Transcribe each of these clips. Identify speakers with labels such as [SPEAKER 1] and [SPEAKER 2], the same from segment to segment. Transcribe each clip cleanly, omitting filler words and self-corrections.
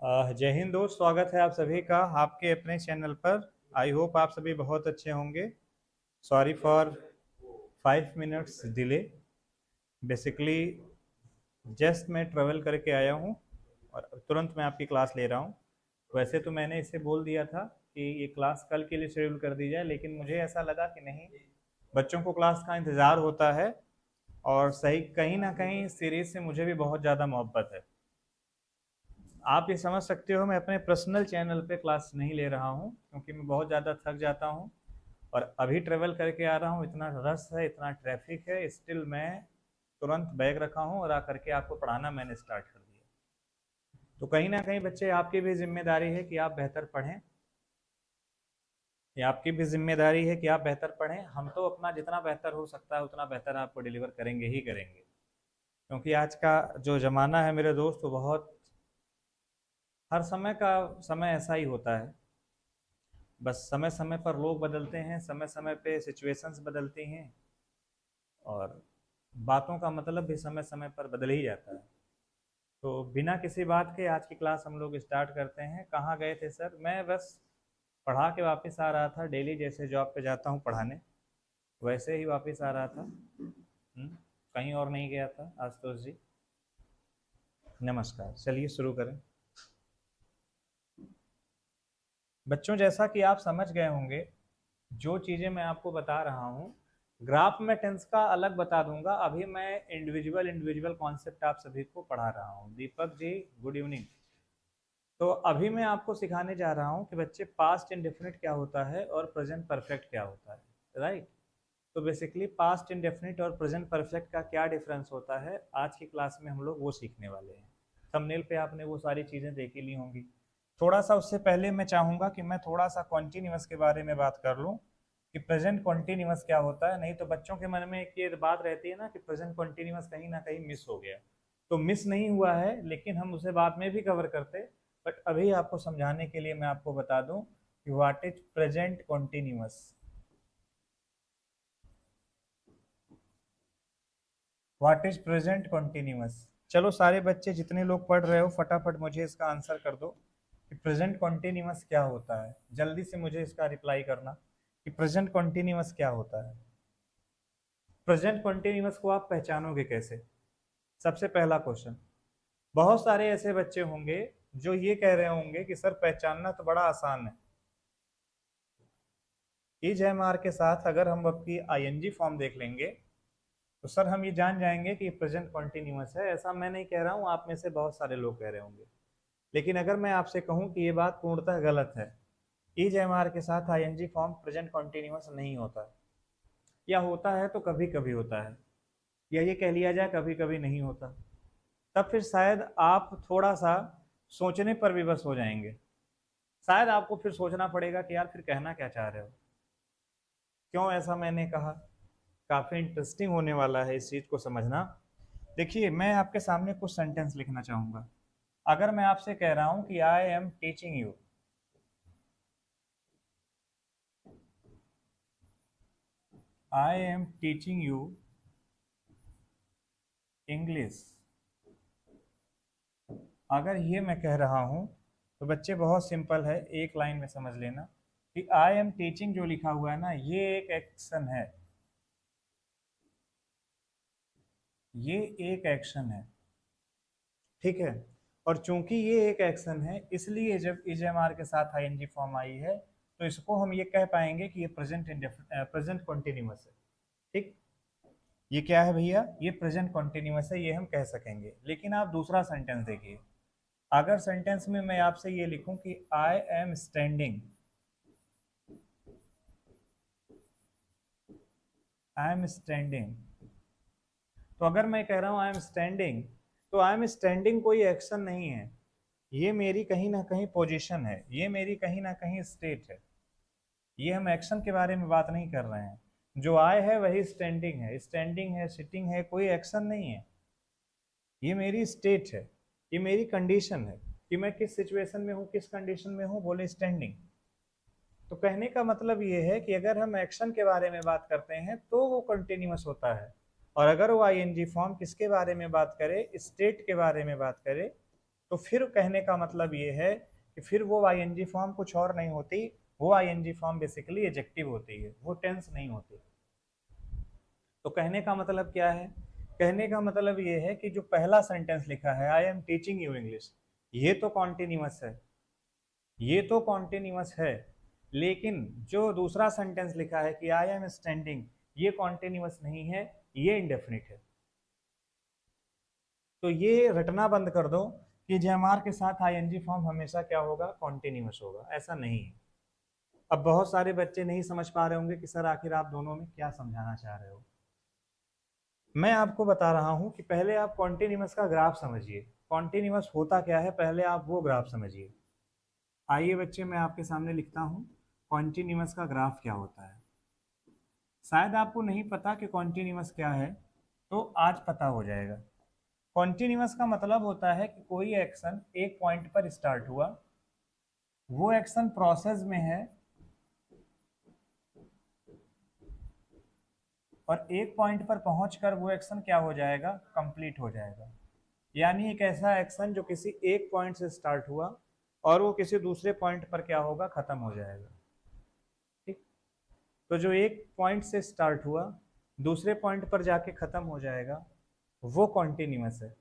[SPEAKER 1] जय हिंद दोस्त, स्वागत है आप सभी का आपके अपने चैनल पर। आई होप आप सभी बहुत अच्छे होंगे। Sorry for 5 minutes delay. Basically just मैं ट्रेवल करके आया हूँ और तुरंत मैं आपकी क्लास ले रहा हूँ। वैसे तो मैंने इसे बोल दिया था कि ये क्लास कल के लिए शेड्यूल कर दी जाए, लेकिन मुझे ऐसा लगा कि नहीं, बच्चों को क्लास का इंतज़ार होता है और सही कहीं ना कहीं सीरीज से मुझे भी बहुत ज़्यादा मोहब्बत है। आप ये समझ सकते हो, मैं अपने पर्सनल चैनल पे क्लास नहीं ले रहा हूँ क्योंकि मैं बहुत ज़्यादा थक जाता हूँ और अभी ट्रेवल करके आ रहा हूँ। इतना रश है, इतना ट्रैफिक है, स्टिल मैं तुरंत बैग रखा हूँ और आकर के आपको पढ़ाना मैंने स्टार्ट कर दिया। तो कहीं ना कहीं बच्चे, आपकी भी जिम्मेदारी है कि आप बेहतर पढ़ें। ये आपकी भी जिम्मेदारी है कि आप बेहतर पढ़ें। हम तो अपना जितना बेहतर हो सकता है उतना बेहतर आपको डिलीवर करेंगे ही करेंगे, क्योंकि आज का जो ज़माना है मेरे दोस्त, वो बहुत, हर समय का समय ऐसा ही होता है। बस समय समय पर लोग बदलते हैं, समय समय पे सिचुएशंस बदलती हैं और बातों का मतलब भी समय समय पर बदल ही जाता है। तो बिना किसी बात के आज की क्लास हम लोग स्टार्ट करते हैं। कहाँ गए थे सर? मैं बस पढ़ा के वापस आ रहा था। डेली जैसे जॉब पे जाता हूँ पढ़ाने, वैसे ही वापस आ रहा था। कहीं और नहीं गया था आशुतोष जी। नमस्कार, चलिए शुरू करें। बच्चों, जैसा कि आप समझ गए होंगे, जो चीज़ें मैं आपको बता रहा हूँ, ग्राफ में टेंस का अलग बता दूंगा। अभी मैं इंडिविजुअल इंडिविजुअल कॉन्सेप्ट आप सभी को पढ़ा रहा हूँ। Deepak ji, good evening. तो अभी मैं आपको सिखाने जा रहा हूँ कि बच्चे पास्ट इंडेफिनिट क्या होता है और प्रेजेंट परफेक्ट क्या होता है, राइट। तो बेसिकली पास्ट इंडेफिनिट और प्रेजेंट परफेक्ट का क्या डिफरेंस होता है, आज की क्लास में हम लोग वो सीखने वाले हैं। थंबनेल पे आपने वो सारी चीज़ें देखी ली होंगी। थोड़ा सा उससे पहले मैं चाहूँगा कि मैं थोड़ा सा कॉन्टिन्यूअस के बारे में बात कर लूँ कि प्रेजेंट कॉन्टिन्यूअस क्या होता है। नहीं तो बच्चों के मन में एक ये बात रहती है ना कि प्रेजेंट कॉन्टिन्यूअस कहीं ना कहीं मिस हो गया। तो मिस नहीं हुआ है, लेकिन हम उसे बाद में भी कवर करते। बट अभी आपको समझाने के लिए मैं आपको बता दूं कि what is present continuous. What is present continuous. चलो सारे बच्चे जितने लोग पढ़ रहे हो, फटाफट मुझे इसका आंसर कर दो कि प्रेजेंट कॉन्टिन्यूअस क्या होता है। जल्दी से मुझे इसका रिप्लाई करना कि प्रेजेंट कॉन्टिन्यूअस क्या होता है। प्रेजेंट कॉन्टिन्यूअस को आप पहचानोगे कैसे? सबसे पहला क्वेश्चन। बहुत सारे ऐसे बच्चे होंगे जो ये कह रहे होंगे कि सर पहचानना तो बड़ा आसान है। इज एम आर के साथ अगर हम आपकी आईएनजी फॉर्म देख लेंगे तो सर हम ये जान जाएंगे कि प्रेजेंट कॉन्टिन्यूअस है। ऐसा मैं नहीं कह रहा हूँ, आप में से बहुत सारे लोग कह रहे होंगे। लेकिन अगर मैं आपसे कहूँ कि ये बात पूर्णतः गलत है, इज एम आर के साथ आईएनजी फॉर्म प्रेजेंट कॉन्टिन्यूअस नहीं होता, या होता है तो कभी कभी होता है, या ये कह लिया जाए कभी कभी नहीं होता, तब फिर शायद आप थोड़ा सा सोचने पर विवश हो जाएंगे। शायद आपको फिर सोचना पड़ेगा कि यार फिर कहना क्या चाह रहे हो, क्यों ऐसा मैंने कहा। काफ़ी इंटरेस्टिंग होने वाला है इस चीज़ को समझना। देखिए, मैं आपके सामने कुछ सेंटेंस लिखना चाहूँगा। अगर मैं आपसे कह रहा हूँ कि आई am teaching you, I am teaching you English, अगर ये मैं कह रहा हूँ तो बच्चे बहुत सिंपल है, एक लाइन में समझ लेना कि आई एम टीचिंग जो लिखा हुआ है ना, ये एक एक्शन है, ये एक एक्शन है, ठीक है। और चूंकि ये एक एक्शन है, इसलिए जब इज एम आर के साथ आईएनजी फॉर्म आई है तो इसको हम ये कह पाएंगे कि ये प्रेजेंट कॉन्टिन्यूअस है, ठीक। ये क्या है भैया? ये प्रेजेंट कॉन्टिन्यूअस है, ये हम कह सकेंगे। लेकिन आप दूसरा सेंटेंस देखिए। अगर सेंटेंस में मैं आपसे ये लिखूं कि I am standing, I am standing, तो अगर मैं कह रहा हूं आई एम स्टैंडिंग, तो आई एम स्टैंडिंग कोई एक्शन नहीं है, ये मेरी कहीं ना कहीं पोजीशन है, ये मेरी कहीं ना कहीं स्टेट है। ये हम एक्शन के बारे में बात नहीं कर रहे हैं। जो आए है वही स्टैंडिंग है, स्टैंडिंग है, सिटिंग है, कोई एक्शन नहीं है। ये मेरी स्टेट है, ये मेरी कंडीशन है कि मैं किस सिचुएशन में हूँ, किस कंडीशन में हूँ, बोले स्टैंडिंग। तो कहने का मतलब ये है कि अगर हम एक्शन के बारे में बात करते हैं तो वो कंटिन्यूअस होता है, और अगर वो आईएनजी फॉर्म किसके बारे में बात करे, स्टेट के बारे में बात करे, तो फिर कहने का मतलब ये है कि फिर वो आईएनजी फॉर्म कुछ और नहीं होती, वो आईएनजी फॉर्म बेसिकली एडजेक्टिव होती है, वो टेंस नहीं होती। तो कहने का मतलब क्या है? कहने का मतलब ये है कि जो पहला सेंटेंस लिखा है आई एम टीचिंग यू इंग्लिश, ये तो कॉन्टिन्यूअस है, ये तो कॉन्टिन्यूअस है। लेकिन जो दूसरा सेंटेंस लिखा है कि आई एम स्टैंडिंग, ये कॉन्टिन्यूअस नहीं है, ये इंडेफिनिट है। तो ये रटना बंद कर दो कि जयमार के साथ आईएनजी फॉर्म हमेशा क्या होगा? कॉन्टिन्यूअस होगा। ऐसा नहीं है। अब बहुत सारे बच्चे नहीं समझ पा रहे होंगे कि सर आखिर आप दोनों में क्या समझाना चाह रहे हो। मैं आपको बता रहा हूं कि पहले आप कॉन्टिन्यूअस का ग्राफ समझिए, कॉन्टिन्यूअस होता क्या है, पहले आप वो ग्राफ समझिए। आइए बच्चे, मैं आपके सामने लिखता हूं कॉन्टिन्यूअस का ग्राफ क्या होता है। शायद आपको नहीं पता कि कॉन्टिन्यूअस क्या है, तो आज पता हो जाएगा। कॉन्टिन्यूअस का मतलब होता है कि कोई एक्शन एक पॉइंट पर स्टार्ट हुआ, वो एक्शन प्रोसेस में है और एक पॉइंट पर पहुंचकर वो एक्शन क्या हो जाएगा? कंप्लीट हो जाएगा। यानी एक ऐसा एक्शन जो किसी एक पॉइंट से स्टार्ट हुआ और वो किसी दूसरे पॉइंट पर क्या होगा? खत्म हो जाएगा। ठीक। तो जो एक पॉइंट से स्टार्ट हुआ दूसरे पॉइंट पर जाके खत्म हो जाएगा, वो कॉन्टिन्यूअस है।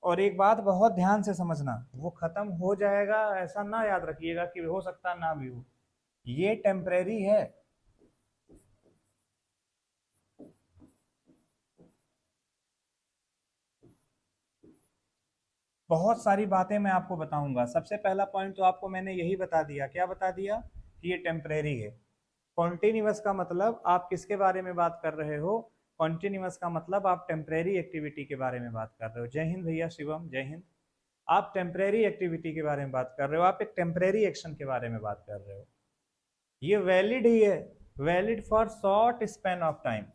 [SPEAKER 1] और एक बात बहुत ध्यान से समझना, वो खत्म हो जाएगा ऐसा ना याद रखिएगा कि हो सकता ना भी हो, ये टेम्परेरी है। बहुत सारी बातें मैं आपको बताऊंगा। सबसे पहला पॉइंट तो आपको मैंने यही बता दिया। क्या बता दिया? कि ये टेम्परेरी है। कॉन्टिन्यूअस का मतलब आप किसके बारे में बात कर रहे हो? कॉन्टिन्यूअस का मतलब आप टेम्परेरी एक्टिविटी के बारे में बात कर रहे हो। जय हिंद भैया, शिवम जय हिंद। आप टेम्परेरी एक्टिविटी के बारे में बात कर रहे हो, आप एक टेम्परेरी एक्शन के बारे में बात कर रहे हो। ये वैलिड ही है, valid for short span of time.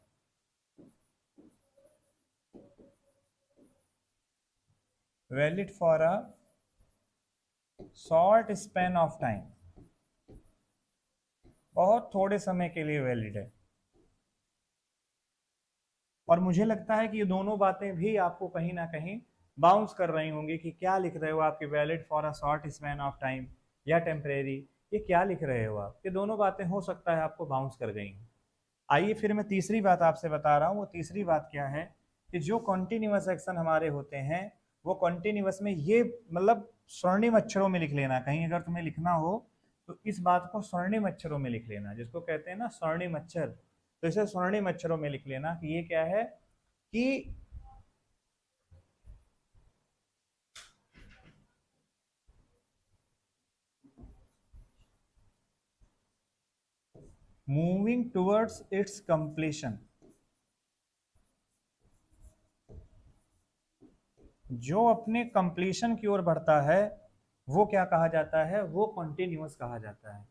[SPEAKER 1] Valid for a short span of time, बहुत थोड़े समय के लिए वैलिड है। और मुझे लगता है कि ये दोनों बातें भी आपको कहीं ना कहीं बाउंस कर रही होंगी कि क्या लिख रहे हो आपकी valid for a short span of time या टेम्परेरी, ये क्या लिख रहे हो आप? ये दोनों बातें हो सकता है आपको बाउंस कर गई हों। आइए फिर मैं तीसरी बात आपसे बता रहा हूँ। वो तीसरी बात क्या है कि जो कॉन्टिन्यूअस एक्शन हमारे होते हैं वो कॉन्टिन्यूअस में ये मतलब स्वर्णिम अक्षरों में लिख लेना। कहीं अगर तुम्हें लिखना हो तो इस बात को स्वर्णिम अक्षरों में लिख लेना, जिसको कहते हैं ना स्वर्णिम अक्षर। तो इसे स्वर्णिम अक्षरों में लिख लेना कि ये क्या है कि मूविंग टुवर्ड्स इट्स कंप्लीशन। जो अपने कंप्लीशन की ओर बढ़ता है वो क्या कहा जाता है? वो कॉन्टिन्यूअस कहा जाता है।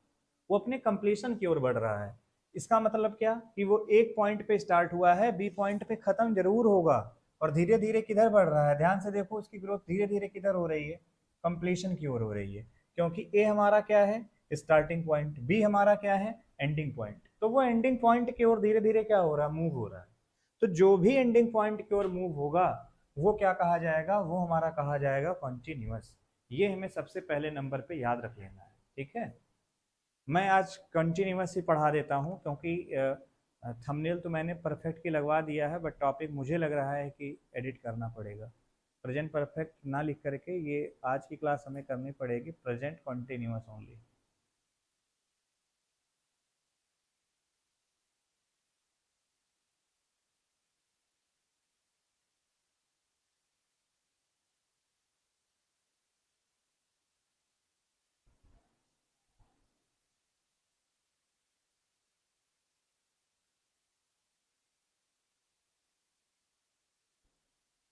[SPEAKER 1] वो अपने कंप्लीशन की ओर बढ़ रहा है। इसका मतलब क्या कि वो एक पॉइंट पे स्टार्ट हुआ है, बी पॉइंट पे खत्म जरूर होगा, और धीरे धीरे किधर बढ़ रहा है? ध्यान से देखो, उसकी ग्रोथ धीरे धीरे किधर हो रही है? कंप्लीशन की ओर हो रही है। क्योंकि ए हमारा क्या है? Starting point. बी हमारा क्या है? Ending point. तो वो एंडिंग पॉइंट की ओर धीरे धीरे क्या हो रहा है? मूव हो रहा है। तो जो भी एंडिंग पॉइंट की ओर मूव होगा वो क्या कहा जाएगा? वो हमारा कहा जाएगा कॉन्टिन्यूअस। ये हमें सबसे पहले नंबर पे याद रख लेना है। ठीक है। मैं आज कंटिन्यूअस ही पढ़ा देता हूँ क्योंकि थंबनेल तो मैंने परफेक्ट की लगवा दिया है, बट टॉपिक मुझे लग रहा है कि एडिट करना पड़ेगा। प्रेजेंट परफेक्ट ना लिख करके ये आज की क्लास हमें करनी पड़ेगी प्रेजेंट कॉन्टिन्यूअस ओनली।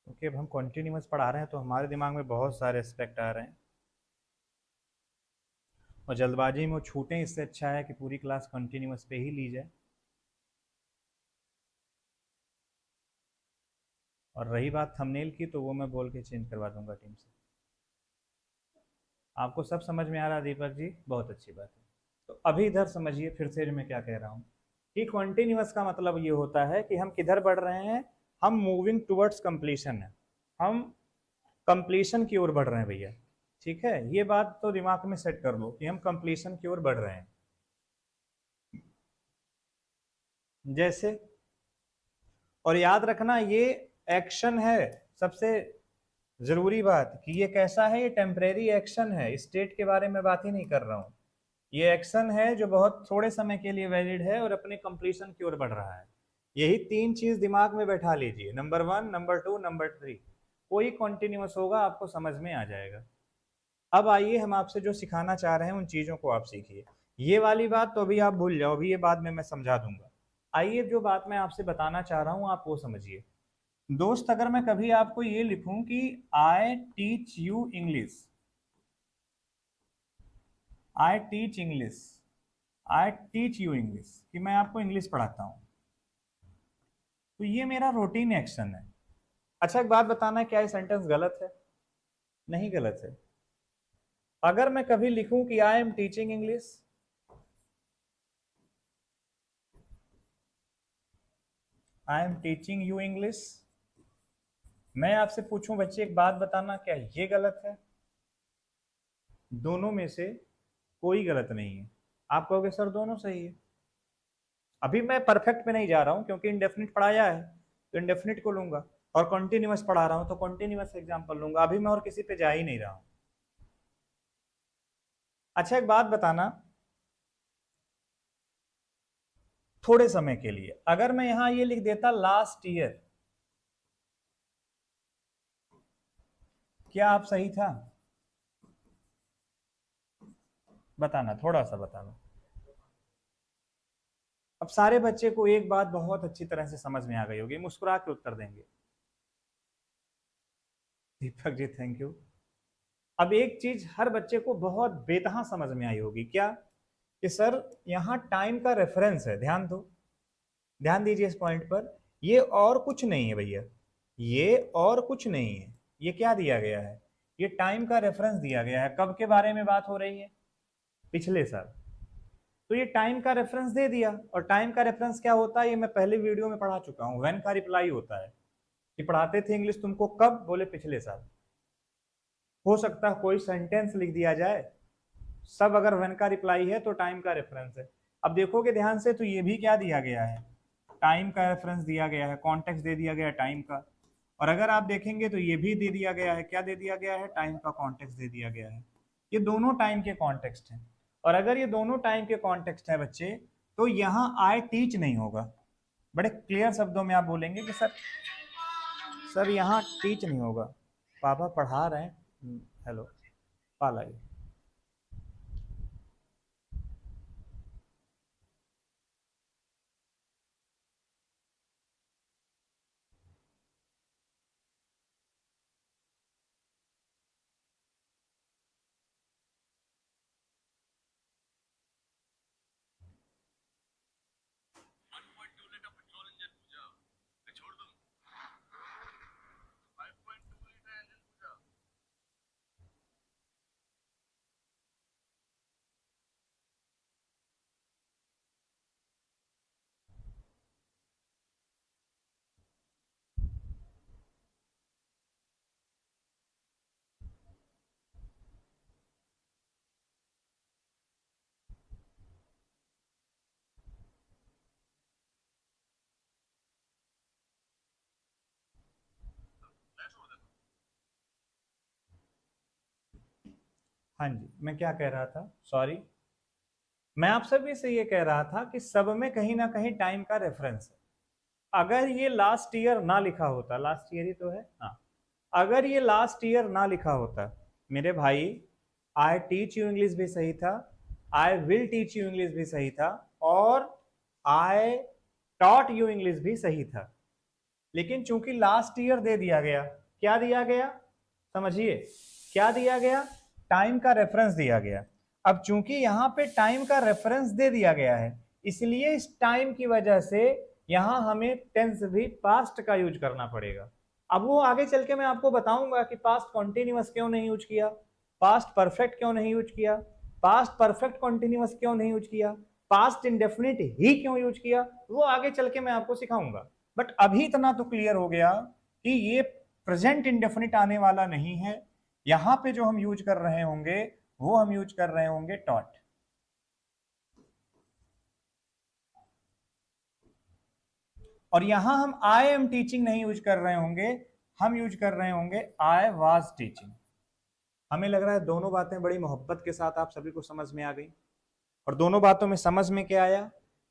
[SPEAKER 1] क्योंकि अब हम कॉन्टिन्यूअस पढ़ा रहे हैं तो हमारे दिमाग में बहुत सारे एस्पेक्ट आ रहे हैं, और जल्दबाजी में वो छूटें इससे अच्छा है कि पूरी क्लास कंटिन्यूअस पे ही ली जाए। और रही बात थंबनेल की, तो वो मैं बोल के चेंज करवा दूंगा टीम से। आपको सब समझ में आ रहा है दीपक जी? बहुत अच्छी बात है। तो अभी इधर समझिए फिर से मैं क्या कह रहा हूँ कि कॉन्टिन्यूअस का मतलब ये होता है कि हम किधर बढ़ रहे हैं? हम मूविंग टुवर्ड्स कंप्लीशन है, हम कंप्लीशन की ओर बढ़ रहे हैं भैया। ठीक है, ये बात तो दिमाग में सेट कर लो कि हम कंप्लीशन की ओर बढ़ रहे हैं। जैसे, और याद रखना ये एक्शन है, सबसे जरूरी बात कि ये कैसा है, ये टेम्परेरी एक्शन है, स्टेट के बारे में बात ही नहीं कर रहा हूँ। ये एक्शन है जो बहुत थोड़े समय के लिए वैलिड है और अपने कंप्लीशन की ओर बढ़ रहा है। यही तीन चीज दिमाग में बैठा लीजिए, नंबर 1, नंबर 2, नंबर 3। कोई कॉन्टिन्यूस होगा, आपको समझ में आ जाएगा। अब आइए हम आपसे जो सिखाना चाह रहे हैं उन चीजों को आप सीखिए। ये वाली बात तो अभी आप भूल जाओ, अभी ये बाद में मैं समझा दूंगा। आइए जो बात मैं आपसे बताना चाह रहा हूँ आप वो समझिए। दोस्त, अगर मैं कभी आपको ये लिखूं कि I teach you English, I teach English, I teach you English, कि मैं आपको इंग्लिश पढ़ाता हूं, तो ये मेरा रूटीन एक्शन है। अच्छा, एक बात बताना है, क्या ये सेंटेंस गलत है? नहीं गलत है। अगर मैं कभी लिखूं कि आई am teaching English, I am teaching you English, मैं आपसे पूछूं बच्चे एक बात बताना, क्या ये गलत है? दोनों में से कोई गलत नहीं है। आप कहोगे सर दोनों सही है। अभी मैं परफेक्ट पे नहीं जा रहा हूं, क्योंकि इंडेफिनिट पढ़ाया है तो इंडेफिनिट को लूंगा, और कॉन्टिन्यूअस पढ़ा रहा हूं तो कॉन्टिन्यूअस एग्जाम्पल लूंगा। अभी मैं और किसी पे जा ही नहीं रहा हूं। अच्छा, एक बात बताना, थोड़े समय के लिए अगर मैं यहां ये लिख देता लास्ट ईयर, क्या आप सही था? बताना, थोड़ा सा बताना। अब सारे बच्चे को एक बात बहुत अच्छी तरह से समझ में आ गई होगी, मुस्कुरा के उत्तर देंगे। Deepak ji thank you. अब एक चीज हर बच्चे को बहुत बेतहा समझ में आई होगी, क्या? कि सर यहाँ टाइम का रेफरेंस है, ध्यान दो, ध्यान दीजिए इस पॉइंट पर। ये और कुछ नहीं है भैया, ये और कुछ नहीं है। ये क्या दिया गया है? ये टाइम का रेफरेंस दिया गया है। कब के बारे में बात हो रही है? पिछले साल। तो ये टाइम का रेफरेंस दे दिया, और टाइम का रेफरेंस क्या होता है ये मैं पहले वीडियो में पढ़ा चुका हूं। व्हेन का रिप्लाई होता है कि पढ़ाते थे इंग्लिश तुमको कब, बोले पिछले साल। हो सकता है कोई सेंटेंस लिख दिया जाए, सब अगर व्हेन का रिप्लाई है तो टाइम का रेफरेंस है। अब देखोगे ध्यान से तो ये भी क्या दिया गया है, टाइम का रेफरेंस दिया गया है, कॉन्टेक्स्ट दे दिया गया है टाइम का। और अगर आप देखेंगे तो ये भी दे दिया गया है, क्या दे दिया गया है, टाइम का कॉन्टेक्स्ट दे दिया गया है। ये दोनों टाइम के कॉन्टेक्स्ट हैं। और अगर ये दोनों टाइम के कॉन्टेक्स्ट है बच्चे, तो यहाँ आई टीच नहीं होगा। बड़े क्लियर शब्दों में आप बोलेंगे कि सर यहाँ टीच नहीं होगा, पापा पढ़ा रहे हैं। हेलो, पाल आइए। हाँ जी, मैं क्या कह रहा था, सॉरी। मैं आप सभी से ये कह रहा था कि सब में कहीं ना कहीं टाइम का रेफरेंस है। अगर ये लास्ट ईयर ना लिखा होता, लास्ट ईयर ही तो है, हाँ, अगर ये लास्ट ईयर ना लिखा होता मेरे भाई, आई टीच यू इंग्लिश भी सही था, I will teach you English भी सही था, और आई टॉट यू इंग्लिश भी सही था। लेकिन चूंकि लास्ट ईयर दे दिया गया, क्या दिया गया समझिए, क्या दिया गया, टाइम का रेफरेंस दिया गया। अब चूंकि यहां पे टाइम का रेफरेंस दे दिया गया है, इसलिए इस टाइम की वजह से यहां हमें टेंस भी पास्ट का यूज करना पड़ेगा। अब वो आगे चल के मैं आपको बताऊंगा कि पास्ट कॉन्टिन्यूअस क्यों नहीं यूज किया, पास्ट परफेक्ट क्यों नहीं यूज किया, पास्ट परफेक्ट कॉन्टिन्यूअस क्यों नहीं यूज किया, पास्ट इंडेफिनिट ही क्यों यूज किया, वो आगे चल के मैं आपको सिखाऊंगा। बट अभी इतना तो क्लियर हो गया कि ये प्रेजेंट इंडेफिनिट आने वाला नहीं है, यहां पे जो हम यूज कर रहे होंगे वो हम यूज कर रहे होंगे टॉट। और यहां हम आई एम टीचिंग नहीं यूज कर रहे होंगे, हम यूज कर रहे होंगे आई वाज टीचिंग। हमें लग रहा है दोनों बातें बड़ी मोहब्बत के साथ आप सभी को समझ में आ गई। और दोनों बातों में समझ में क्या आया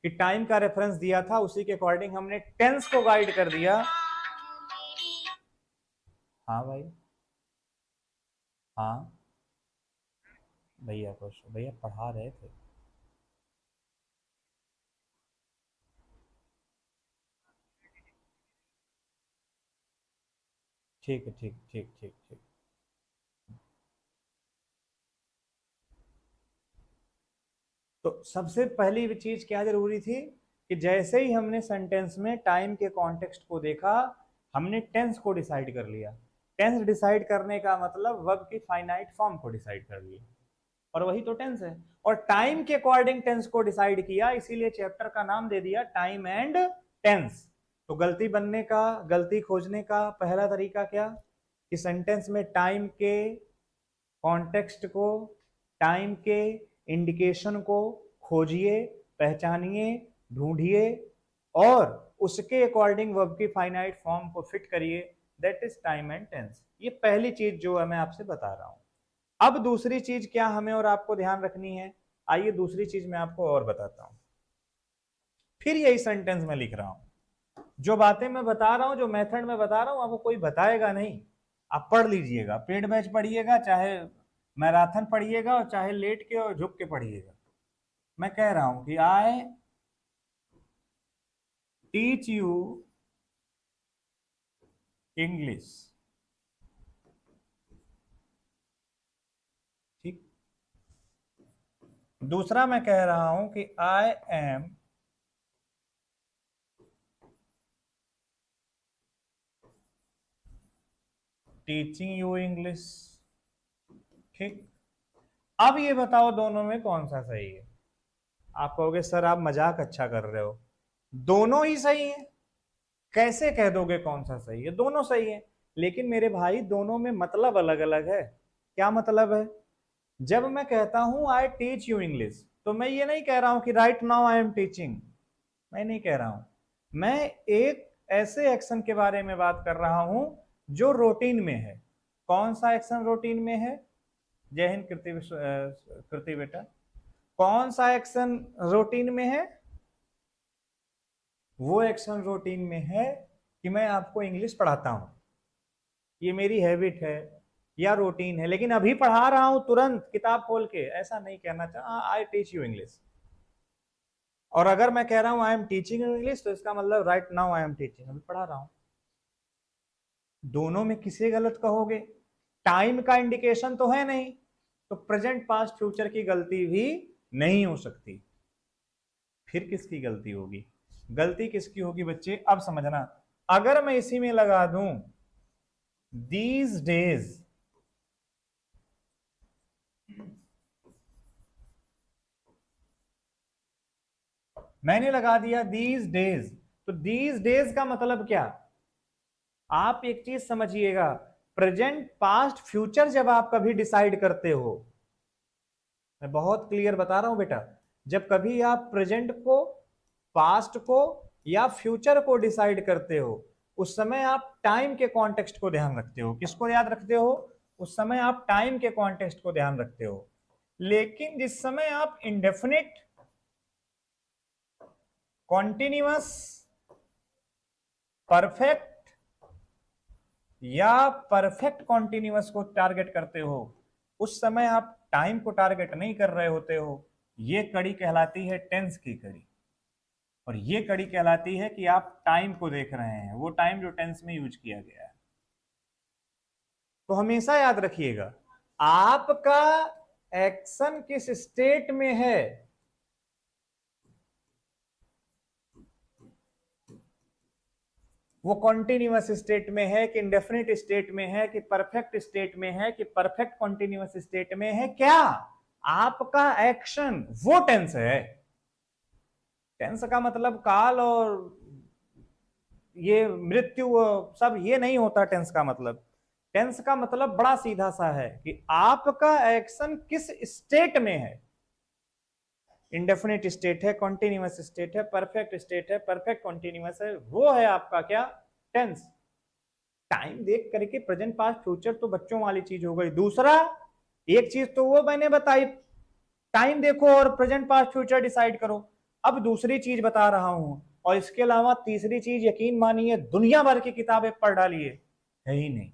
[SPEAKER 1] कि टाइम का रेफरेंस दिया था, उसी के अकॉर्डिंग हमने टेंस को गाइड कर दिया। हाँ भाई, हाँ भैया कुछ भैया पढ़ा रहे थे। ठीक है, ठीक ठीक ठीक ठीक। तो सबसे पहली चीज क्या जरूरी थी कि जैसे ही हमने सेंटेंस में टाइम के कॉन्टेक्स्ट को देखा, हमने टेंस को डिसाइड कर लिया। टेंस डिसाइड करने का मतलब वर्ब की फाइनाइट फॉर्म को डिसाइड कर लिया, और वही तो टेंस है। और टाइम के अकॉर्डिंग टेंस को डिसाइड किया, इसीलिए चैप्टर का नाम दे दिया टाइम एंड टेंस। तो गलती बनने का, गलती खोजने का पहला तरीका क्या कि सेंटेंस में टाइम के कॉन्टेक्स्ट को, टाइम के इंडिकेशन को खोजिए, पहचानिए, ढूंढिए और उसके अकॉर्डिंग वर्ब की फाइनाइट फॉर्म को फिट करिए। That is time and tense. ये पहली चीज जो मैं आपसे बता रहा हूं। अब दूसरी चीज क्या हमें और आपको ध्यान रखनी है, आइए दूसरी चीज मैं आपको और बताता हूं। फिर यही सेंटेंस में लिख रहा हूं, जो बातें मैं बता रहा हूं, जो मेथड मैं बता रहा हूं, आपको कोई बताएगा नहीं। आप पढ़ लीजिएगा, पेड बैच पढ़िएगा, चाहे मैराथन पढ़िएगा और चाहे लेट के और झुक के पढ़िएगा। मैं कह रहा हूं कि आई टीच यू इंग्लिश। ठीक। दूसरा मैं कह रहा हूं कि आई एम टीचिंग यू इंग्लिश। ठीक। अब ये बताओ दोनों में कौन सा सही है। आप कहोगे सर आप मजाक अच्छा कर रहे हो, दोनों ही सही है। कैसे कह दोगे कौन सा सही है, दोनों सही है। लेकिन मेरे भाई दोनों में मतलब अलग अलग है। क्या मतलब है? जब मैं कहता हूं आई टीच यू इंग्लिश, तो मैं ये नहीं कह रहा हूं कि right now I am teaching. मैं नहीं कह रहा हूं। मैं एक ऐसे एक्शन के बारे में बात कर रहा हूं जो रूटीन में है। कौन सा एक्शन रूटीन में है? जय हिंद कृति कृति बेटा। कौन सा एक्शन रूटीन में है? वो एक्शन रूटीन में है कि मैं आपको इंग्लिश पढ़ाता हूं। ये मेरी हैबिट है या रूटीन है, लेकिन अभी पढ़ा रहा हूं तुरंत किताब खोल के, ऐसा नहीं कहना चाह। I teach you English. और अगर मैं कह रहा हूं आई एम टीचिंग इंग्लिश, तो इसका मतलब right now I am teaching, अभी पढ़ा रहा हूं। दोनों में किसे गलत कहोगे? टाइम का इंडिकेशन तो है नहीं, तो प्रेजेंट पास्ट फ्यूचर की गलती भी नहीं हो सकती। फिर किसकी गलती होगी? गलती किसकी होगी बच्चे, अब समझना। अगर मैं इसी में लगा दूं दीज डेज, मैंने लगा दिया दीज डेज, तो दीज डेज का मतलब क्या? आप एक चीज समझिएगा, प्रेजेंट पास्ट फ्यूचर जब आप कभी डिसाइड करते हो, मैं बहुत क्लियर बता रहा हूं बेटा, जब कभी आप प्रेजेंट को, पास्ट को या फ्यूचर को डिसाइड करते हो, उस समय आप टाइम के कॉन्टेक्स्ट को ध्यान रखते हो। किसको याद रखते हो? उस समय आप टाइम के कॉन्टेक्स्ट को ध्यान रखते हो। लेकिन जिस समय आप इंडेफिनिट, कॉन्टिन्यूअस, परफेक्ट या परफेक्ट कॉन्टिन्यूअस को टारगेट करते हो, उस समय आप टाइम को टारगेट नहीं कर रहे होते हो। ये कड़ी कहलाती है टेंस की कड़ी, और ये कड़ी कहलाती है कि आप टाइम को देख रहे हैं, वो टाइम जो टेंस में यूज किया गया है। तो हमेशा याद रखिएगा, आपका एक्शन किस स्टेट में है, वो कॉन्टिन्यूअस स्टेट में है कि इंडेफिनिट स्टेट में है कि परफेक्ट स्टेट में है कि परफेक्ट कॉन्टिन्यूअस स्टेट में है, क्या आपका एक्शन वो टेंस है। टेंस का मतलब काल और ये मृत्यु सब ये नहीं होता टेंस का मतलब। टेंस का मतलब बड़ा सीधा सा है कि आपका एक्शन किस स्टेट में है। इंडेफिनिट स्टेट है, कॉन्टिन्यूअस स्टेट है, परफेक्ट स्टेट है, परफेक्ट कॉन्टिन्यूअस है, वो है आपका क्या, टेंस। टाइम देख करके प्रेजेंट पास्ट फ्यूचर तो बच्चों वाली चीज हो गई। दूसरा एक चीज तो वो मैंने बताई, टाइम देखो और प्रेजेंट पास्ट फ्यूचर डिसाइड करो। अब दूसरी चीज बता रहा हूं, और इसके अलावा तीसरी चीज यकीन मानिए दुनिया भर की किताबें पढ़ डालिए, है ही नहीं।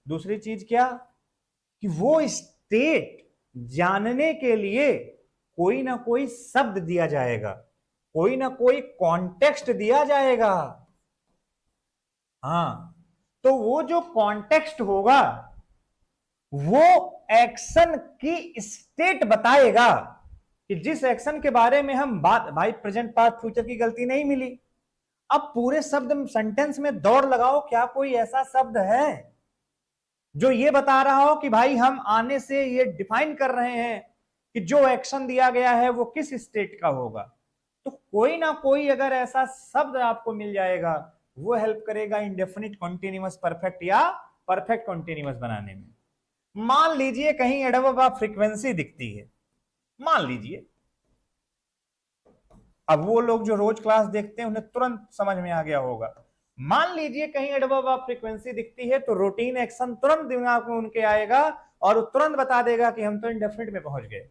[SPEAKER 1] दूसरी चीज क्या, कि वो स्टेट जानने के लिए कोई ना कोई शब्द दिया जाएगा, कोई ना कोई कॉन्टेक्स्ट दिया जाएगा। हाँ, तो वो जो कॉन्टेक्स्ट होगा वो एक्शन की स्टेट बताएगा कि जिस एक्शन के बारे में हम बात, भाई प्रेजेंट पास्ट फ्यूचर की गलती नहीं मिली। अब पूरे शब्द सेंटेंस में दौड़ लगाओ, क्या कोई ऐसा शब्द है जो ये बता रहा हो कि भाई हम आने से ये डिफाइन कर रहे हैं कि जो एक्शन दिया गया है वो किस स्टेट का होगा। तो कोई ना कोई अगर ऐसा शब्द आपको मिल जाएगा, वो हेल्प करेगा इंडेफिनिट कॉन्टिन्यूअस परफेक्ट या परफेक्ट कॉन्टिन्यूअस बनाने में। मान लीजिए कहीं एडवर्ब ऑफ फ्रीक्वेंसी दिखती है, मान लीजिए, अब वो लोग जो रोज क्लास देखते हैं उन्हें तुरंत समझ में आ गया होगा। मान लीजिए कहीं एडवर्ब ऑफ फ्रीक्वेंसी दिखती है तो रूटीन एक्शन तुरंत दिमाग में उनके आएगा और तुरंत बता देगा कि हम तो इंडेफिनिट में पहुंच गए।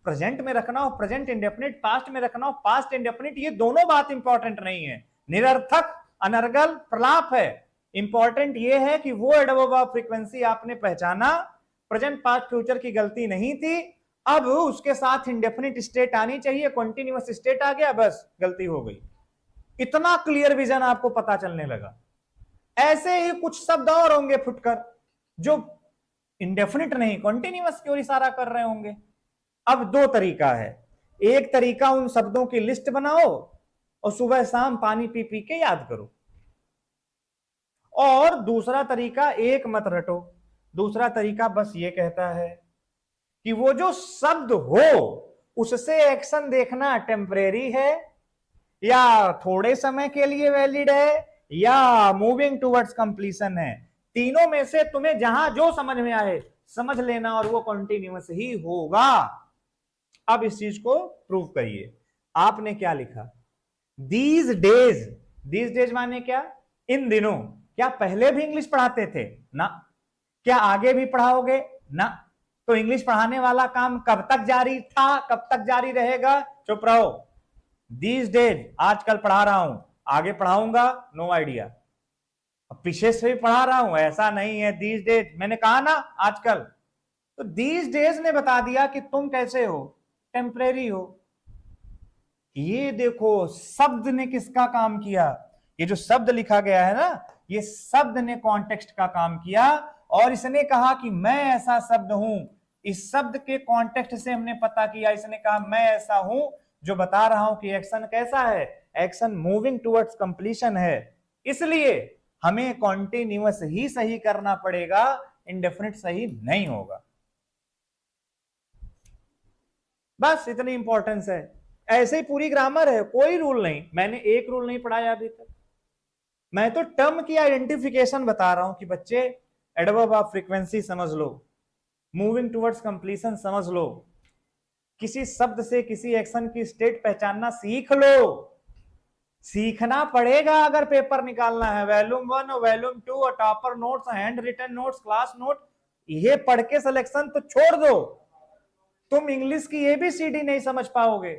[SPEAKER 1] प्रेजेंट में रखना हो प्रेजेंट इंडेफिनिट, पास्ट में रखना हो पास्ट इंडेफिनिट, ये दोनों बात इंपॉर्टेंट नहीं है, निरर्थक अनर्गल प्रलाप है। इंपॉर्टेंट ये है कि वो एडवर्ब ऑफ फ्रीक्वेंसी आपने पहचाना, प्रेजेंट पास्ट फ्यूचर की गलती नहीं थी, अब उसके साथ इंडेफिनिट स्टेट आनी चाहिए, कॉन्टिन्यूअस स्टेट आ गया, बस गलती हो गई। इतना क्लियर विजन आपको पता चलने लगा। ऐसे ही कुछ शब्द और होंगे फुटकर जो इंडेफिनिट नहीं कॉन्टिन्यूअस की ओर इशारा कर रहे होंगे। अब दो तरीका है, एक तरीका उन शब्दों की लिस्ट बनाओ और सुबह शाम पानी पी पी के याद करो, और दूसरा तरीका एक मत रटो। दूसरा तरीका बस ये कहता है कि वो जो शब्द हो उससे एक्शन देखना टेम्परेरी है या थोड़े समय के लिए वैलिड है या मूविंग टुवर्ड्स कंप्लीशन है। तीनों में से तुम्हें जहां जो समझ में आए समझ लेना और वो कॉन्टिन्यूअस ही होगा। अब इस चीज को प्रूव करिए। आपने क्या लिखा, दीज डेज, दीज डेज माने क्या, इन दिनों। क्या पहले भी इंग्लिश पढ़ाते थे ना, क्या आगे भी पढ़ाओगे ना, तो इंग्लिश पढ़ाने वाला काम कब तक जारी था, कब तक जारी रहेगा, चुप रहो। दीज डेज आजकल पढ़ा रहा हूं, आगे पढ़ाऊंगा नो आइडिया, पीछे से भी पढ़ा रहा हूं ऐसा नहीं है। दीज डेज मैंने कहा ना आजकल, तो दीज डेज ने बता दिया कि तुम कैसे हो, टेम्परेरी हो। ये देखो शब्द ने किसका काम किया, ये जो शब्द लिखा गया है ना, ये शब्द ने कॉन्टेक्स्ट का काम किया और इसने कहा कि मैं ऐसा शब्द हूं। इस शब्द के कॉन्टेक्स्ट से हमने पता किया, इसने कहा मैं ऐसा हूं जो बता रहा हूं कि एक्शन कैसा है, एक्शन मूविंग टुवर्ड्स कंप्लीशन है, इसलिए हमें कॉन्टिन्यूअस ही सही करना पड़ेगा, इंडेफिनिट सही नहीं होगा। बस इतनी इंपॉर्टेंस है। ऐसे ही पूरी ग्रामर है, कोई रूल नहीं, मैंने एक रूल नहीं पढ़ाया अभी तक। मैं तो टर्म की आइडेंटिफिकेशन बता रहा हूं कि बच्चे एडवर्ब ऑफ फ्रीक्वेंसी समझ लो, मूविंग टुवर्ड्स कंप्लीशन समझ लो, किसी शब्द से किसी एक्शन की स्टेट पहचानना सीख लो। सीखना पड़ेगा अगर पेपर निकालना है। वॉल्यूम 1 और वॉल्यूम 2 और topper notes, hand written notes, class note, ये पढ़ के सिलेक्शन तो छोड़ दो, तुम इंग्लिश की एबीसीडी नहीं समझ पाओगे।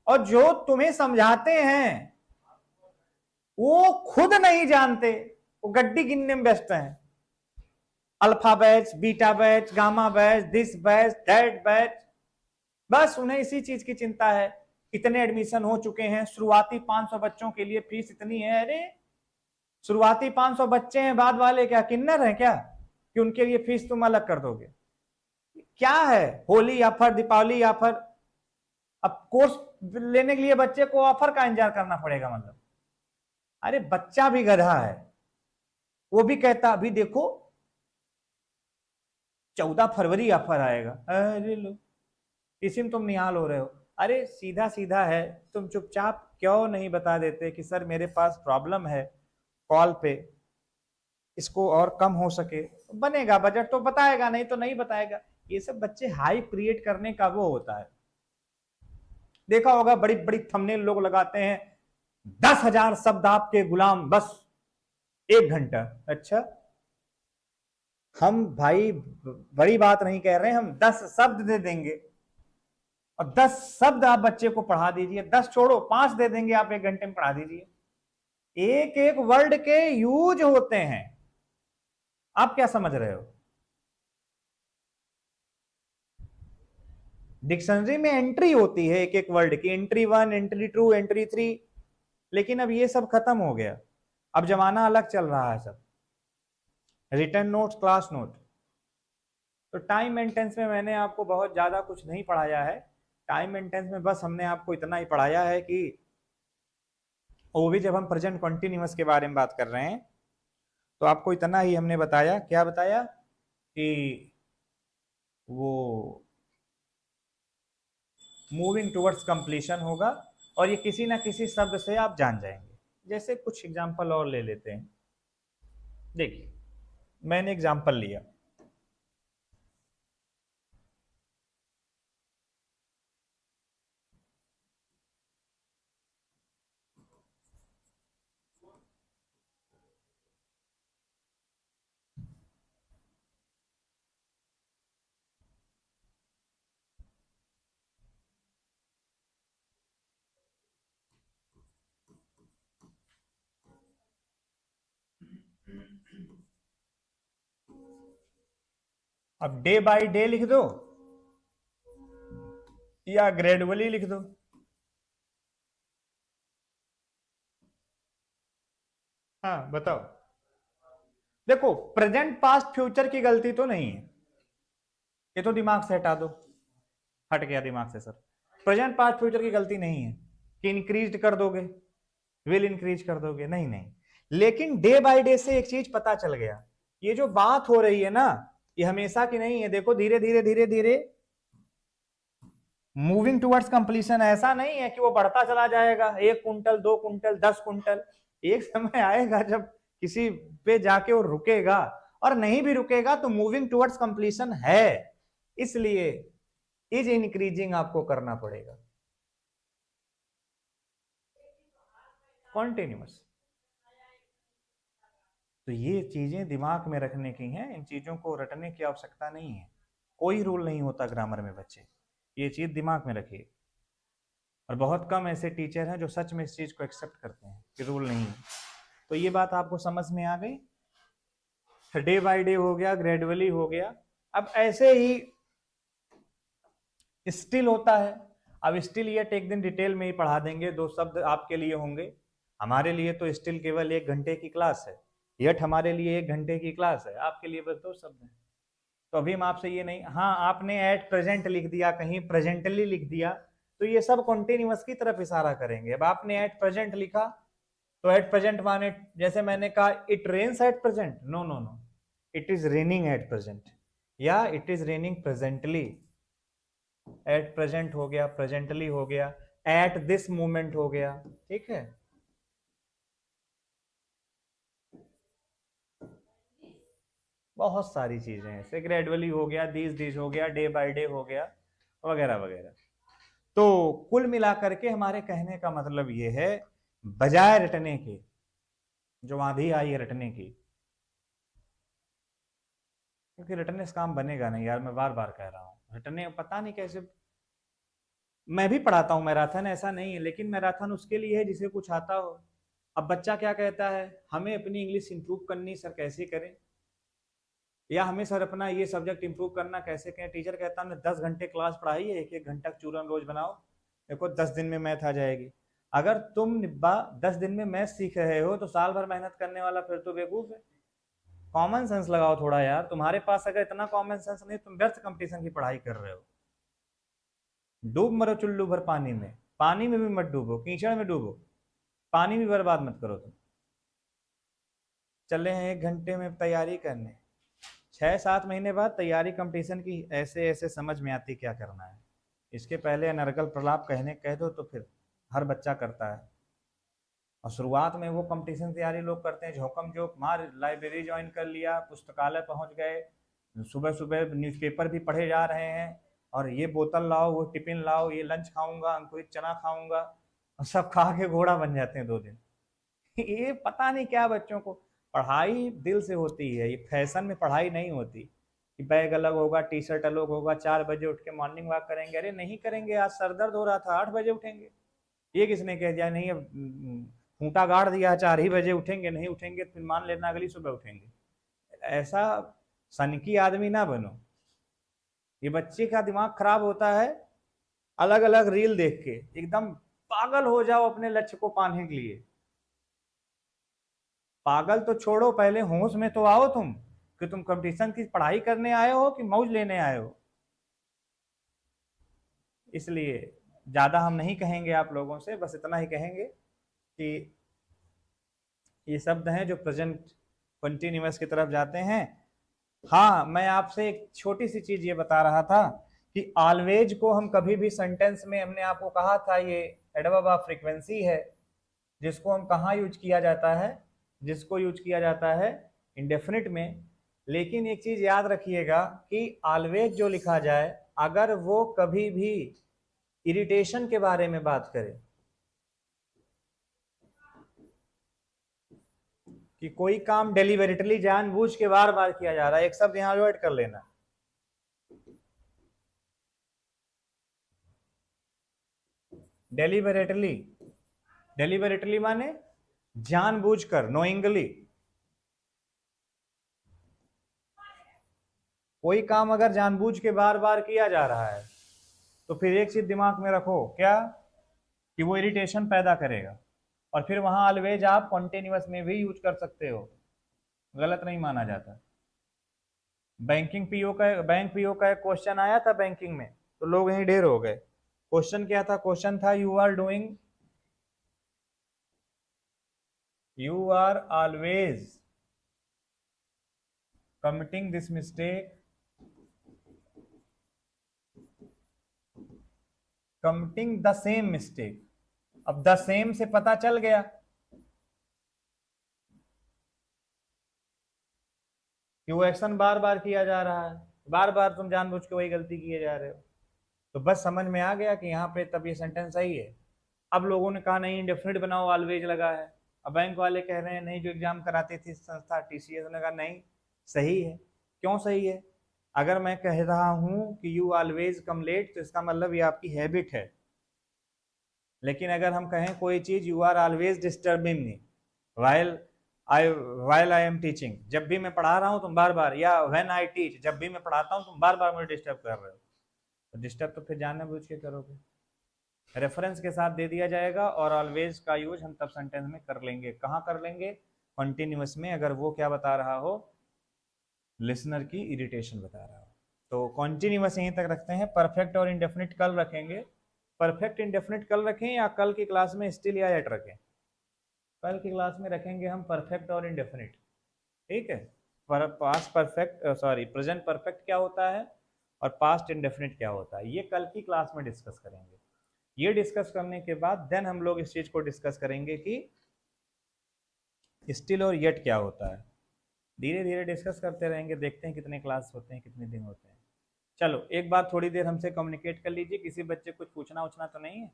[SPEAKER 1] और जो तुम्हें समझाते हैं वो खुद नहीं जानते, वो गड्डी गिनने में व्यस्त हैं। Alpha batch, beta batch, gamma batch, this batch, that batch, बस उन्हें इसी चीज की चिंता है। इतने एडमिशन हो चुके हैं, शुरुआती 500 बच्चों के लिए फीस इतनी है। अरे शुरुआती 500 बच्चे हैं, बाद वाले क्या किन्नर हैं क्या कि उनके लिए फीस तुम अलग कर दोगे? क्या है, होली ऑफर, दीपावली ऑफर, अब कोर्स लेने के लिए बच्चे को ऑफर का इंतजार करना पड़ेगा मतलब? अरे बच्चा भी गधा है, वो भी कहता अभी देखो 14 फरवरी ऑफर आएगा। अरे लो, इसी में तुम निहाल हो रहे हो। अरे सीधा सीधा है, तुम चुपचाप क्यों नहीं बता देते कि सर मेरे पास प्रॉब्लम है, कॉल पे इसको और कम हो सके, बनेगा बजट तो बताएगा, नहीं तो नहीं बताएगा। ये सब बच्चे हाइप क्रिएट करने का वो होता है। देखा होगा बड़ी बड़ी थंबनेल लोग लगाते हैं, 10,000 शब्द आपके गुलाम, बस 1 घंटा। अच्छा, हम भाई बड़ी बात नहीं कह रहे हैं, हम 10 शब्द दे देंगे और 10 शब्द आप बच्चे को पढ़ा दीजिए, 10 छोड़ो 5 दे देंगे आप 1 घंटे में पढ़ा दीजिए। एक एक वर्ड के यूज होते हैं, आप क्या समझ रहे हो? डिक्शनरी में एंट्री होती है एक एक वर्ड की, एंट्री 1, एंट्री 2, एंट्री 3, लेकिन अब ये सब खत्म हो गया, अब जमाना अलग चल रहा है सब, रिटर्न नोट्स, क्लास नोट। तो टाइम मेंटेनेंस में मैंने आपको बहुत ज्यादा कुछ नहीं पढ़ाया है। टाइम मेंटेनेंस में बस हमने आपको इतना ही पढ़ाया है कि वो भी जब हम प्रेजेंट कंटिन्यूअस के बारे में बात कर रहे हैं तो आपको इतना ही हमने बताया, क्या बताया कि वो मूविंग टुवर्ड्स कंप्लीशन होगा और ये किसी ना किसी शब्द से आप जान जाएंगे। जैसे कुछ एग्जांपल और ले लेते हैं। देखिए मैंने एग्जांपल लिया, अब डे बाय डे लिख दो या ग्रेजुअली लिख दो। हाँ बताओ। देखो प्रेजेंट पास्ट फ्यूचर की गलती तो नहीं है, ये तो दिमाग से हटा दो, हट गया दिमाग से सर। प्रेजेंट पास्ट फ्यूचर की गलती नहीं है कि इंक्रीज कर दोगे, विल इंक्रीज कर दोगे, नहीं नहीं। लेकिन डे बाय डे से एक चीज पता चल गया, ये जो बात हो रही है ना ये हमेशा की नहीं है। देखो धीरे धीरे धीरे धीरे मूविंग टुवर्ड्स कंप्लीशन, ऐसा नहीं है कि वो बढ़ता चला जाएगा, 1 कुंटल 2 कुंटल 10 कुंटल। एक समय आएगा जब किसी पे जाके वो रुकेगा, और नहीं भी रुकेगा तो मूविंग टुवर्ड्स कंप्लीशन है, इसलिए इज इंक्रीजिंग आपको करना पड़ेगा कॉन्टिन्यूअस। तो ये चीजें दिमाग में रखने की हैं, इन चीजों को रटने की आवश्यकता नहीं है। कोई रूल नहीं होता ग्रामर में बच्चे, ये चीज दिमाग में रखिए। और बहुत कम ऐसे टीचर हैं जो सच में इस चीज को एक्सेप्ट करते हैं कि रूल नहीं है। तो ये बात आपको समझ में आ गई। डे बाय डे हो गया, ग्रेजुअली हो गया। अब ऐसे ही स्टिल होता है। अब स्टिल ये एक दिन डिटेल में ही पढ़ा देंगे, 2 शब्द आपके लिए होंगे, हमारे लिए तो स्टिल केवल 1 घंटे की क्लास है, यट हमारे लिए 1 घंटे की क्लास है, आपके लिए बस 2 शब्द हैं। तो अभी हम आपसे ये नहीं, हाँ आपने एट प्रेजेंट लिख दिया, कहीं प्रेजेंटली लिख दिया, तो ये सब कॉन्टिन्यूअस की तरफ इशारा करेंगे। अब आपने एट प्रेजेंट लिखा तो एट प्रेजेंट माने, जैसे मैंने कहा it rains at present, no no no, it is raining at present, या it is raining presently. At present हो गया, प्रेजेंटली हो गया, एट दिस मोमेंट हो गया, ठीक है। बहुत सारी चीजें हैं, ऐसे ग्रेजुअली हो गया, दिस हो गया, डे बाय डे हो गया, वगैरह वगैरह। तो कुल मिलाकर के हमारे कहने का मतलब ये है, बजाय रटने के, जो आंधी आई है रटने की, क्योंकि रटने से काम बनेगा नहीं यार, मैं बार बार कह रहा हूँ, रटने पता नहीं कैसे। मैं भी पढ़ाता हूँ मैराथन, ऐसा नहीं है, लेकिन मैराथन उसके लिए है जिसे कुछ आता हो। अब बच्चा क्या कहता है, हमें अपनी इंग्लिश इंप्रूव करनी, सर कैसे करें, या हमें सर अपना ये सब्जेक्ट इंप्रूव करना कैसे करें। टीचर कहता है हमने 10 घंटे क्लास पढ़ाई है, 1-1 घंटा चूरन रोज बनाओ, देखो 10 दिन में मैथ आ जाएगी। अगर तुम निब्बा 10 दिन में मैथ सीख रहे हो तो साल भर मेहनत करने वाला फिर तो बेवकूफ है। कॉमन सेंस लगाओ थोड़ा यार, तुम्हारे पास अगर इतना कॉमन सेंस नहीं, तुम व्यर्थ कंपटीशन की पढ़ाई कर रहे हो। डूब मरो चुल्लू भर पानी में, पानी में भी मत डूबो, कीचड़ में डूबो, पानी भी बर्बाद मत करो तुम। चले हैं 1 घंटे में तैयारी करने, 6-7 महीने बाद तैयारी कंपटीशन की ऐसे ऐसे समझ में आती क्या करना है। इसके पहले अनर्गल प्रलाप कहने कह दो तो फिर हर बच्चा करता है, और शुरुआत में वो कंपटीशन तैयारी लोग करते हैं झोंकम झोंक, मार लाइब्रेरी ज्वाइन कर लिया, पुस्तकालय पहुंच गए, सुबह सुबह न्यूज़पेपर भी पढ़े जा रहे हैं, और ये बोतल लाओ, वो टिफिन लाओ, ये लंच खाऊंगा, अंकुरित चना खाऊंगा, और सब खा के घोड़ा बन जाते हैं 2 दिन। ये पता नहीं क्या बच्चों को। पढ़ाई दिल से होती है, ये फैशन में पढ़ाई नहीं होती कि बैग अलग होगा, टी शर्ट अलग होगा, 4 बजे उठ के मॉर्निंग वॉक करेंगे। अरे नहीं करेंगे, आज सर दर्द हो रहा था 8 बजे उठेंगे। ये किसने कह दिया? नहीं, अब खूंटा गाड़ दिया 4 ही बजे उठेंगे, नहीं उठेंगे फिर मान लेना अगली सुबह उठेंगे। ऐसा सनकी आदमी ना बनो। ये बच्चे का दिमाग खराब होता है अलग अलग रील देख के, एकदम पागल हो जाओ अपने लक्ष्य को पाने के लिए। पागल तो छोड़ो, पहले होश में तो आओ तुम, कि तुम कंपटीशन की पढ़ाई करने आए हो कि मौज लेने आए हो। इसलिए ज्यादा हम नहीं कहेंगे आप लोगों से, बस इतना ही कहेंगे कि ये शब्द हैं जो प्रेजेंट कंटिन्यूअस की तरफ जाते हैं। हाँ, मैं आपसे एक छोटी सी चीज ये बता रहा था कि ऑलवेज को हम कभी भी सेंटेंस में, हमने आपको कहा था ये एडवर्ब ऑफ फ्रीक्वेंसी है, जिसको हम कहाँ यूज किया जाता है, जिसको यूज किया जाता है इंडेफिनिट में। लेकिन एक चीज याद रखिएगा कि ऑलवेज जो लिखा जाए, अगर वो कभी भी इरिटेशन के बारे में बात करे, कि कोई काम डेलिबरेटली जानबूझ के बार बार किया जा रहा है, एक शब्द यहां ऐड कर लेना, डेलिबरेटली। डेलिबरेटली माने जानबूझकर, नोइंगली। कोई काम अगर जानबूझ के बार बार किया जा रहा है, तो फिर एक चीज दिमाग में रखो, क्या? कि वो इरिटेशन पैदा करेगा। और फिर वहां ऑलवेज आप कॉन्टिन्यूअस में भी यूज कर सकते हो, गलत नहीं माना जाता। बैंक पीओ का एक क्वेश्चन आया था बैंकिंग में, तो लोग यहीं ढेर हो गए। क्वेश्चन क्या था? क्वेश्चन था, you are always committing this mistake, committing the same mistake. अब द सेम से पता चल गया कि वो एक्शन बार बार किया जा रहा है, बार बार तुम जानबूझ के वही गलती किए जा रहे हो। तो बस समझ में आ गया कि यहाँ पे तब ये सेंटेंस सही है। अब लोगों ने कहा नहीं, इंडेफिनिट बनाओ, ऑलवेज लगा है। अब बैंक वाले कह रहे हैं नहीं, जो एग्जाम कराती थी संस्था टीसीएस ने कहा नहीं, सही है। क्यों सही है? अगर मैं कह रहा हूं कि यू ऑलवेज कम लेट, तो इसका मतलब ये आपकी हैबिट है। लेकिन अगर हम कहें कोई चीज, you are always disturbing me while I am teaching, जब भी मैं पढ़ा रहा हूं तुम बार बार, या व्हेन आई टीच, जब भी मैं पढ़ाता हूं तुम बार बार मुझे डिस्टर्ब कर रहे हो। तो डिस्टर्ब तो फिर जानबूझ के करोगे। रेफरेंस के साथ दे दिया जाएगा, और ऑलवेज का यूज हम तब सेंटेंस में कर लेंगे। कहाँ कर लेंगे? कंटिन्यूअस में, अगर वो क्या बता रहा हो, लिसनर की इरिटेशन बता रहा हो। तो कॉन्टिन्यूअस यहीं तक रखते हैं। परफेक्ट और इंडेफिनिट कल रखेंगे। परफेक्ट इंडेफिनिट कल रखें, या कल की क्लास में स्टिल या एट रखें? कल की क्लास में रखेंगे हम परफेक्ट और इंडेफिनिट, ठीक है। Past perfect, sorry present perfect क्या होता है, और पास्ट इंडेफिनिट क्या होता है, ये कल की क्लास में डिस्कस करेंगे। ये डिस्कस करने के बाद देन हम लोग इस चीज को डिस्कस करेंगे कि स्टिल और येट क्या होता है। धीरे धीरे डिस्कस करते रहेंगे, देखते हैं कितने क्लास होते हैं, कितने दिन होते हैं। चलो, एक बार थोड़ी देर हमसे कम्युनिकेट कर लीजिए, किसी बच्चे कुछ पूछना उछना तो नहीं है?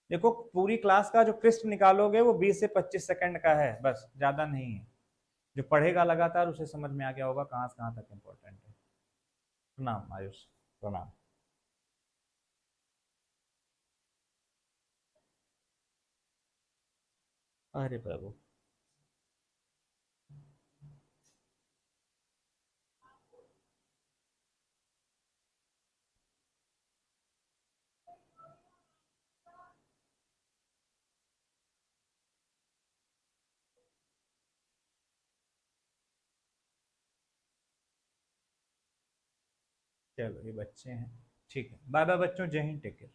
[SPEAKER 1] देखो, पूरी क्लास का जो क्रिस्प निकालोगे वो 20 से 25 सेकंड का है, बस, ज्यादा नहीं है। जो पढ़ेगा लगातार उसे समझ में आ गया होगा कहाँ से कहाँ तक इम्पोर्टेंट है। प्रणाम आयुष, प्रणाम। अरे प्रभु। चलो, ये बच्चे हैं, ठीक है। बाय बाय बच्चों, जय हिंद, टेक केयर।